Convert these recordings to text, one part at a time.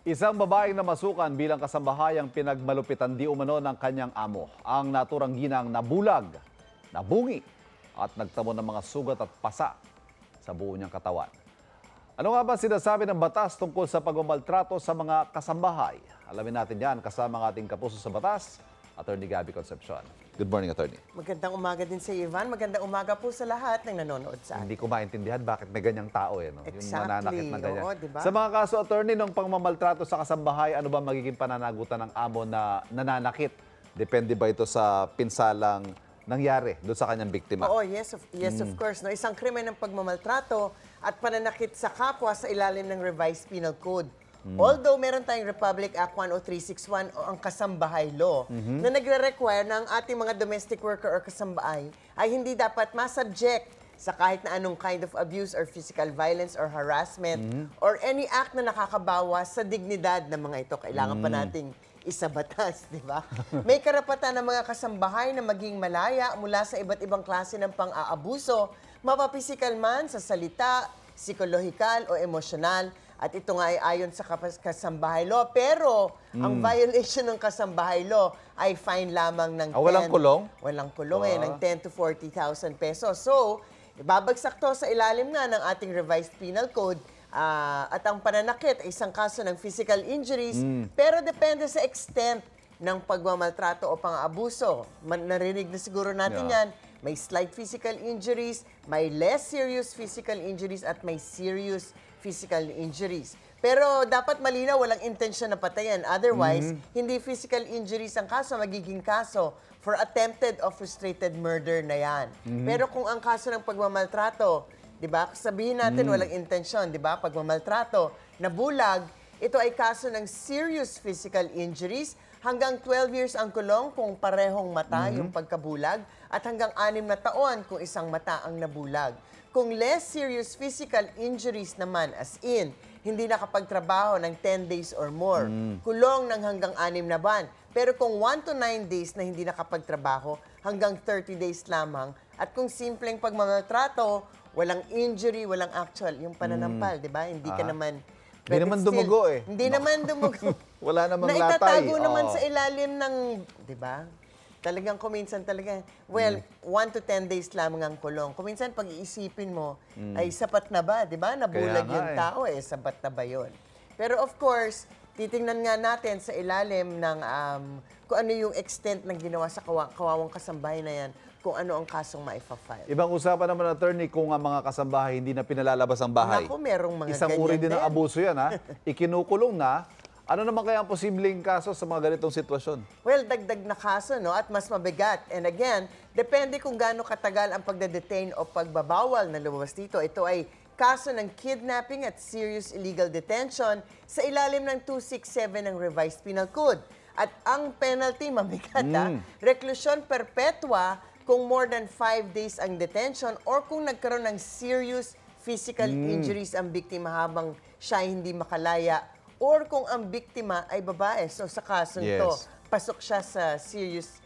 Isang babaeng namasukan bilang kasambahay ang pinagmalupitan di umano ng kanyang amo. Ang naturang ginang nabulag, nabungi at nagtamo ng mga sugat at pasa sa buo niyang katawan. Ano nga ba sinasabi ng batas tungkol sa pagmamaltrato sa mga kasambahay? Alamin natin yan kasama ang ating kapuso sa batas, Attorney Gabby Concepcion. Good morning, Attorney. Magandang umaga din sa Ivan. Magandang umaga po sa lahat ng nanonood sa atin. Hindi ko maintindihan bakit may ganyang tao no? Exactly. Yung mananakit na ganyan. Oo, diba? Sa mga kaso, Attorney, ng pangmamaltrato sa kasambahay, ano ba magiging pananagutan ng amo na nananakit? Depende ba ito sa pinsalang nangyari doon sa kanyang biktima? Oo, yes of course. No? Isang krimen ng pagmamaltrato at pananakit sa kapwa sa ilalim ng Revised Penal Code. Although meron tayong Republic Act 10361 o ang kasambahay law na nagre-require na ang ating mga domestic worker or kasambahay ay hindi dapat masubject sa kahit na anong kind of abuse or physical violence or harassment or any act na nakakabawas sa dignidad ng mga ito. Kailangan pa nating isabatas, di ba? May karapatan ng mga kasambahay na maging malaya mula sa iba't ibang klase ng pang-aabuso, mapapisikal man sa salita, psikolohikal o emosyonal. At ito nga ay ayon sa kasambahay law. Pero ang violation ng kasambahay law ay fine lamang ng 10. Walang kulong? Walang kulong ng 10 to 40,000 pesos. So, ibabagsak to sa ilalim nga ng ating Revised Penal Code. At ang pananakit ay isang kaso ng physical injuries. Pero depende sa extent ng pagmamaltrato o pang-abuso. Narinig na siguro natin yan. May slight physical injuries, may less serious physical injuries, at may serious physical injuries. Pero dapat malinaw, walang intensyon na patayan. Otherwise, hindi physical injuries ang kaso, magiging kaso for attempted or frustrated murder na yan. Pero kung ang kaso ng pagmamaltrato, di ba, sabihin natin walang intensyon, di ba, pagmamaltrato, nabulag, ito ay kaso ng serious physical injuries, hanggang 12 years ang kulong kung parehong mata yung pagkabulag, at hanggang 6 na taon kung isang mata ang nabulag. Kung less serious physical injuries naman, as in, hindi nakapagtrabaho ng 10 days or more, kulong ng hanggang 6 na buwan. Pero kung 1 to 9 days na hindi nakapagtrabaho, hanggang 30 days lamang. At kung simpleng pagmamaltrato, walang injury, walang actual, yung pananampal, di ba? Hindi ka naman... Hindi naman dumugo Hindi naman dumugo. Wala namang latay. Naitatago naman sa ilalim ng, di ba? Talagang kuminsan talaga, 1 to 10 days lamang ang kulong. Kuminsan pag iisipin mo, ay sapat na ba? Di ba? Nabulag yung tao sapat na ba yun? Pero of course, titingnan nga natin sa ilalim ng kung ano yung extent ng ginawa sa kawawang kasambahay na yan, kung ano ang kasong maifa-file. Ibang usapan naman, Attorney, kung ang mga kasambahay hindi na pinalalabas ang bahay. Naku, merong mga Isang uri din ng abuso yan, ha? Ikinukulong na. Ano naman kaya ang posibleng kaso sa mga ganitong sitwasyon? Well, dagdag na kaso, no? At mas mabigat. And again, depende kung gaano katagal ang pagde-detain o pagbabawal na lumabas dito. Ito ay kaso ng kidnapping at serious illegal detention sa ilalim ng 267 ng Revised Penal Code. At ang penalty, mabigat, reclusion perpetua kung more than 5 days ang detention or kung nagkaroon ng serious physical injuries ang biktima habang siya hindi makalaya, or kung ang biktima ay babae. So sa kasong to, pasok siya sa serious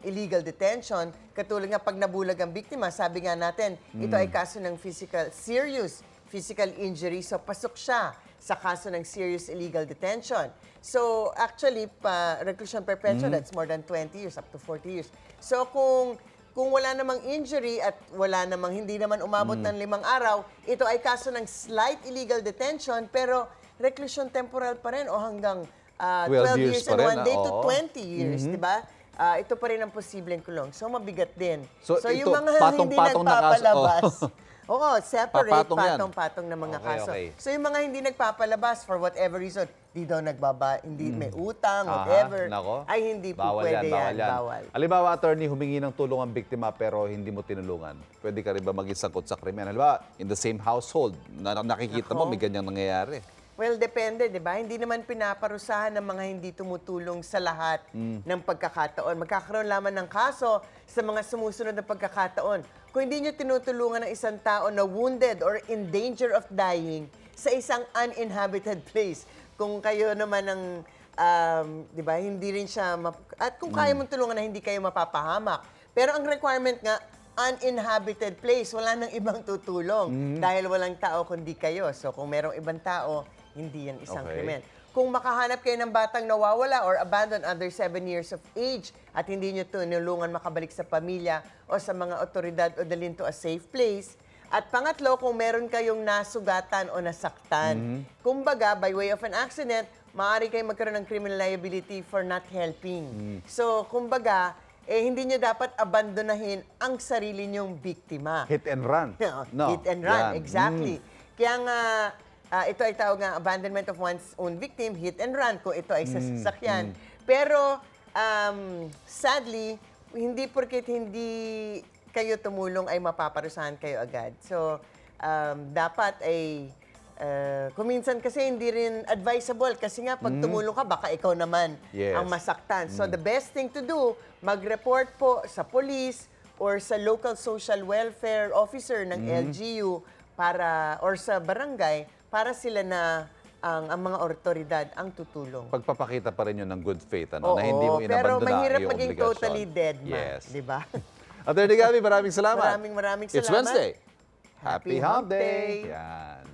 illegal detention. Katulad nga pag nabulag ang biktima, sabi nga natin, ito ay kaso ng serious physical injury. So pasok siya sa kaso ng serious illegal detention. So actually, reclusion perpetua, that's more than 20 years, up to 40 years. So kung wala namang injury at wala namang hindi naman umabot ng 5 araw, ito ay kaso ng slight illegal detention, pero reclusion temporal pa rin o hanggang 12 years and 1 day to 20 years, di ba? Ito pa rin ang posibleng kulong. So, mabigat din. So yung mga hindi patong-patong na kaso. nagpapalabas, oo, separate, Papatong yan. patong-patong na mga kaso. Okay. So, yung mga hindi nagpapalabas for whatever reason, hindi daw hindi may utang, whatever, Nako. ay hindi po Bawal pwede bawal yan. Bawal. Halimbawa, Attorney, humingi ng tulong ang biktima pero hindi mo tinulungan. Pwede ka rin ba maging sangkot sa krimen? Halimbawa, in the same household, nakikita mo may ganyang nangyayari. Well, depende, di ba? Hindi naman pinaparusahan ng mga hindi tumutulong sa lahat ng pagkakataon. Magkakaroon lamang ng kaso sa mga sumusunod na pagkakataon. Kung hindi nyo tinutulungan ng isang tao na wounded or in danger of dying sa isang uninhabited place, kung kayo naman ang, di ba, hindi rin siya, at kung kaya mong tulungan na hindi kayo mapapahamak. Pero ang requirement nga, uninhabited place, wala nang ibang tutulong dahil walang tao kundi kayo. So kung merong ibang tao, hindi yan isang Okay. krimen. Kung makahanap kayo ng batang nawawala or abandoned under 7 years of age at hindi nyo tinulungan makabalik sa pamilya o sa mga otoridad o dalhin to a safe place. At pangatlo, kung meron kayong nasugatan o nasaktan. Kumbaga, by way of an accident, maaari kayong magkaroon ng criminal liability for not helping. So, kumbaga, hindi nyo dapat abandonahin ang sarili nyong biktima. Hit and run. No. Hit and run, Yan. exactly. Kaya nga, ito ay tawag nga abandonment of one's own victim, hit and run, kung ito ay sa sasakyan. Pero, sadly, hindi porket hindi kayo tumulong ay mapaparusahan kayo agad. So, dapat ay, kuminsan kasi hindi rin advisable kasi nga pag tumulong ka, baka ikaw naman Yes. ang masaktan. So, the best thing to do, mag-report po sa police or sa local social welfare officer ng LGU para or sa barangay para sila na ang mga otoridad ang tutulong. Pagpapakita pa rin yun ng good faith, ano, na Oo, hindi mo pero inabandona mahirap yung maging obligasyon. totally dead man, Yes. di ba? Attorney Gabby, maraming salamat. Maraming It's salamat. Wednesday. Happy Happy Hump Hump Day. Day. Yan.